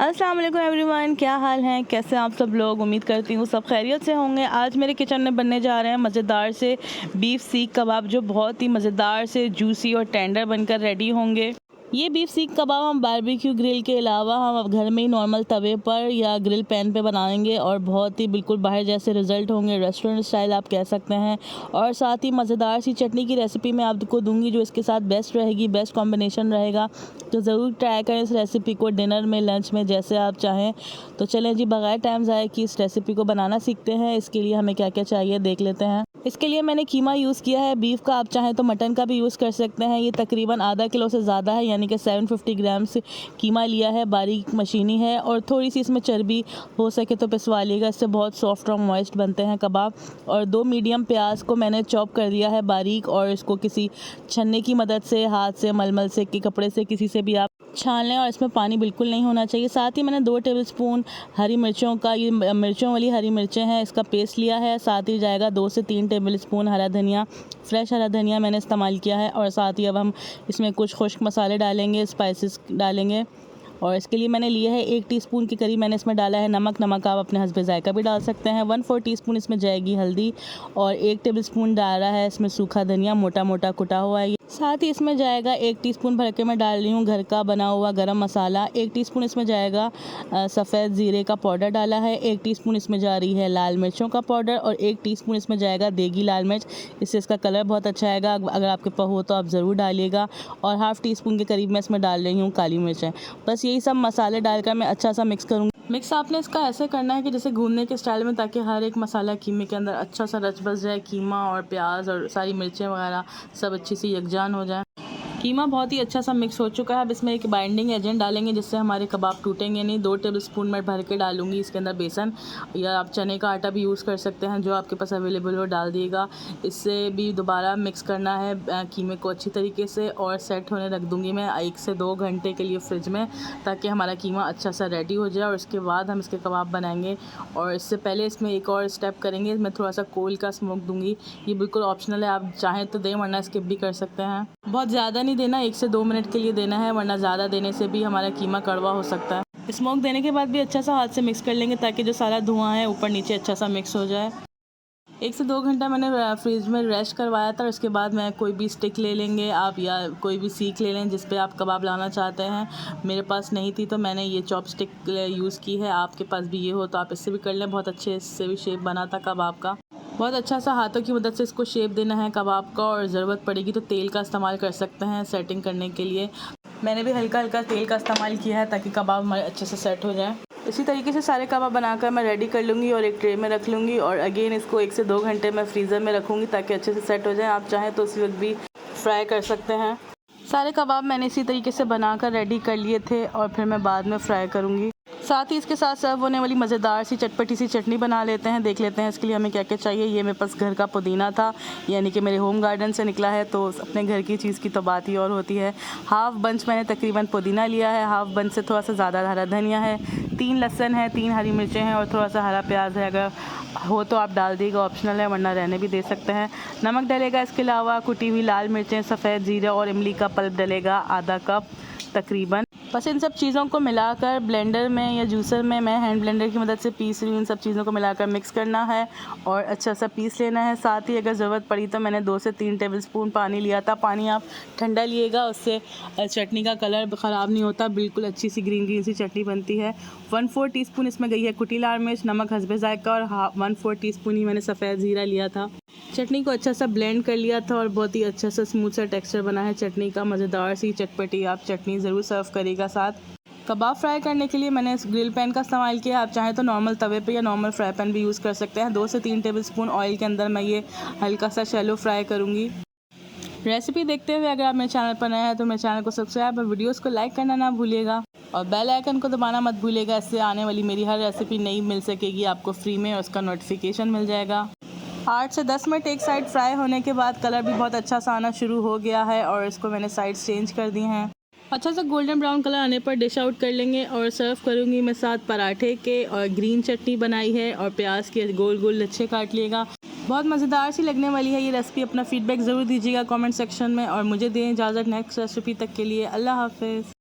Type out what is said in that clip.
अस्सलाम वालेकुम एवरीवन, क्या हाल हैं, कैसे आप सब लोग। उम्मीद करती हूँ सब खैरियत से होंगे। आज मेरे किचन में बनने जा रहे हैं मज़ेदार से बीफ सीख कबाब, जो बहुत ही मज़ेदार से जूसी और टेंडर बनकर रेडी होंगे। ये बीफ सीख कबाब हम बारबेक्यू ग्रिल के अलावा हम घर में ही नॉर्मल तवे पर या ग्रिल पैन पे बनाएंगे और बहुत ही बिल्कुल बाहर जैसे रिज़ल्ट होंगे, रेस्टोरेंट स्टाइल आप कह सकते हैं। और साथ ही मज़ेदार सी चटनी की रेसिपी मैं आपको दूंगी जो इसके साथ बेस्ट रहेगी, बेस्ट कॉम्बिनेशन रहेगा। तो ज़रूर ट्राई करें इस रेसिपी को डिनर में, लंच में, जैसे आप चाहें। तो चलें जी, बगैर टाइम ज़ाया कि इस रेसिपी को बनाना सीखते हैं। इसके लिए हमें क्या क्या चाहिए देख लेते हैं। इसके लिए मैंने कीमा यूज़ किया है बीफ का, आप चाहें तो मटन का भी यूज़ कर सकते हैं। ये तकरीबन आधा किलो से ज़्यादा है, यानी कि 750 ग्राम्स कीमा लिया है। बारीक मशीनी है और थोड़ी सी इसमें चर्बी हो सके तो पिसवा लिएगा, इससे बहुत सॉफ्ट और मॉइस्ट बनते हैं कबाब। और 2 मीडियम प्याज को मैंने चॉप कर दिया है बारीक, और इसको किसी छन्नी की मदद से, हाथ से, मलमल से, कि कपड़े से, किसी से भी आप छान लें। और इसमें पानी बिल्कुल नहीं होना चाहिए। साथ ही मैंने 2 टेबलस्पून हरी मिर्चों का, ये मिर्चों वाली हरी मिर्चें हैं, इसका पेस्ट लिया है। साथ ही जाएगा 2 से 3 टेबलस्पून हरा धनिया, फ्रेश हरा धनिया मैंने इस्तेमाल किया है। और साथ ही अब हम इसमें कुछ खुश्क मसाले डालेंगे, स्पाइसेस डालेंगे। और इसके लिए मैंने लिए है 1 टीस्पून के करीब मैंने इसमें डाला है नमक। नमक आप अपने हस्बे ज़ायका भी डाल सकते हैं। 1/4 टीस्पून इसमें जाएगी हल्दी, और 1 टेबलस्पून डाला है इसमें सूखा धनिया, मोटा मोटा कुटा हुआ है। साथ ही इसमें जाएगा 1 टीस्पून भर के मैं डाल रही हूँ घर का बना हुआ गरम मसाला। 1 टीस्पून इसमें जाएगा सफ़ेद ज़ीरे का पाउडर डाला है। 1 टीस्पून इसमें जा रही है लाल मिर्चों का पाउडर, और 1 टीस्पून इसमें जाएगा देगी लाल मिर्च। इससे इसका कलर बहुत अच्छा आएगा, अगर आपके पास हो तो आप ज़रूर डालिएगा। और ½ टीस्पून के करीब मैं इसमें डाल रही हूँ काली मिर्चें। बस यही सब मसाले डालकर मैं अच्छा सा मिक्स करूँगी। मिक्स आपने इसका ऐसे करना है कि जैसे घूमने के स्टाइल में, ताकि हर एक मसाला कीमे के अंदर अच्छा सा रच बस जाए। कीमा और प्याज और सारी मिर्चें वगैरह सब अच्छी सी यकजान हो जाए। कीमा बहुत ही अच्छा सा मिक्स हो चुका है। अब इसमें एक बाइंडिंग एजेंट डालेंगे जिससे हमारे कबाब टूटेंगे नहीं। 2 टेबलस्पून मैं भर के डालूंगी इसके अंदर बेसन, या आप चने का आटा भी यूज़ कर सकते हैं, जो आपके पास अवेलेबल हो डाल दिएगा। इससे भी दोबारा मिक्स करना है कीमे को अच्छी तरीके से, और सेट होने रख दूँगी मैं 1 से 2 घंटे के लिए फ्रिज में, ताकि हमारा कीमा अच्छा सा रेडी हो जाए। और उसके बाद हम इसके कबाब बनाएंगे। और इससे पहले इसमें एक और स्टेप करेंगे, मैं थोड़ा सा कोल का स्मोक दूँगी। ये बिल्कुल ऑप्शनल है, आप चाहें तो दें, वरना स्किप भी कर सकते हैं। बहुत ज़्यादा नहीं देना, 1 से 2 मिनट के लिए देना है, वरना ज़्यादा देने से भी हमारा कीमा कड़वा हो सकता है। स्मोक देने के बाद भी अच्छा सा हाथ से मिक्स कर लेंगे, ताकि जो सारा धुआं है ऊपर नीचे अच्छा सा मिक्स हो जाए। 1 से 2 घंटा मैंने फ्रिज में रेस्ट करवाया था। उसके बाद मैं कोई भी स्टिक ले लेंगे आप, या कोई भी सीख ले लें जिस पे आप कबाब लाना चाहते हैं। मेरे पास नहीं थी तो मैंने ये चॉप स्टिक यूज़ की है। आपके पास भी ये हो तो आप इससे भी कर लें। बहुत अच्छे इससे भी शेप बना था कबाब का। बहुत अच्छा सा हाथों की मदद से इसको शेप देना है कबाब का, और ज़रूरत पड़ेगी तो तेल का इस्तेमाल कर सकते हैं सेटिंग करने के लिए। मैंने भी हल्का हल्का तेल का इस्तेमाल किया है, ताकि कबाब हमारे अच्छे से सेट हो जाए। इसी तरीके से सारे कबाब बनाकर मैं रेडी कर लूँगी और एक ट्रे में रख लूँगी। और अगेन इसको 1 से 2 घंटे मैं फ्रीज़र में रखूँगी, ताकि अच्छे से सेट हो जाए। आप चाहें तो उसी वक्त भी फ्राई कर सकते हैं। सारे कबाब मैंने इसी तरीके से बनाकर रेडी कर लिए थे, और फिर मैं बाद में फ्राई करूँगी। साथ ही इसके साथ सर्व होने वाली मज़ेदार सी चटपटी सी चटनी बना लेते हैं। देख लेते हैं इसके लिए हमें क्या क्या चाहिए। ये मेरे पास घर का पुदीना था, यानी कि मेरे होम गार्डन से निकला है, तो अपने घर की चीज़ की तो बात ही और होती है। हाफ़ बंच मैंने तकरीबन पुदीना लिया है, हाफ़ बंच से थोड़ा सा ज़्यादा हरा धनिया है, 3 लहसुन है, 3 हरी मिर्चें हैं, और थोड़ा सा हरा प्याज है। अगर हो तो आप डाल दीजिएगा, ऑप्शनल है, वरना रहने भी दे सकते हैं। नमक डलेगा, इसके अलावा कुटी हुई लाल मिर्चें, सफ़ेद जीरा और इमली का पल्प डलेगा ½ कप तकरीबन। बस इन सब चीज़ों को मिलाकर ब्लेंडर में या जूसर में, मैं हैंड ब्लेंडर की मदद से पीस रही हूँ। इन सब चीज़ों को मिलाकर मिक्स करना है और अच्छा सा पीस लेना है। साथ ही अगर ज़रूरत पड़ी तो मैंने 2 से 3 टेबलस्पून पानी लिया था। पानी आप ठंडा लिएगा, उससे चटनी का कलर ख़राब नहीं होता, बिल्कुल अच्छी सी ग्रीन ग्रीन सी चटनी बनती है। 1/4 टीस्पून इसमें गई है कुटी लाल मिर्च, नमक हस्बे ज़ायका, और 1/4 टीस्पून ही मैंने सफ़ेद ज़ीरा लिया था। चटनी को अच्छा सा ब्लेंड कर लिया था, और बहुत ही अच्छा सा स्मूथ सा टेक्सचर बना है चटनी का। मज़ेदार सी चटपटी आप चटनी ज़रूर सर्व करिएगा साथ। कबाब फ्राई करने के लिए मैंने इस ग्रिल पैन का इस्तेमाल किया। आप चाहें तो नॉर्मल तवे पे या नॉर्मल फ्राई पैन भी यूज़ कर सकते हैं। 2 से 3 टेबलस्पून ऑयल के अंदर मैं ये हल्का सा शैलो फ्राई करूँगी। रेसिपी देखते हुए अगर आप मेरे चैनल पर नए हैं तो मेरे चैनल को सब्सक्राइब और वीडियोस को लाइक करना ना भूलिएगा, और बेल आइकन को दबाना मत भूलिएगा। इससे आने वाली मेरी हर रेसिपी नई मिल सकेगी आपको फ्री में, और उसका नोटिफिकेशन मिल जाएगा। 8 से 10 मिनट एक साइड फ्राई होने के बाद कलर भी बहुत अच्छा सा आना शुरू हो गया है, और इसको मैंने साइड चेंज कर दी हैं। अच्छा सा गोल्डन ब्राउन कलर आने पर डिश आउट कर लेंगे, और सर्व करूँगी मैं साथ पराठे के। और ग्रीन चटनी बनाई है, और प्याज के गोल गोल लच्छे काट लिएगा। बहुत मज़ेदार सी लगने वाली है ये रेसिपी। अपना फीडबैक ज़रूर दीजिएगा कमेंट सेक्शन में, और मुझे दें इजाज़त नेक्स्ट रेसिपी तक के लिए। अल्लाह हाफ़िज़।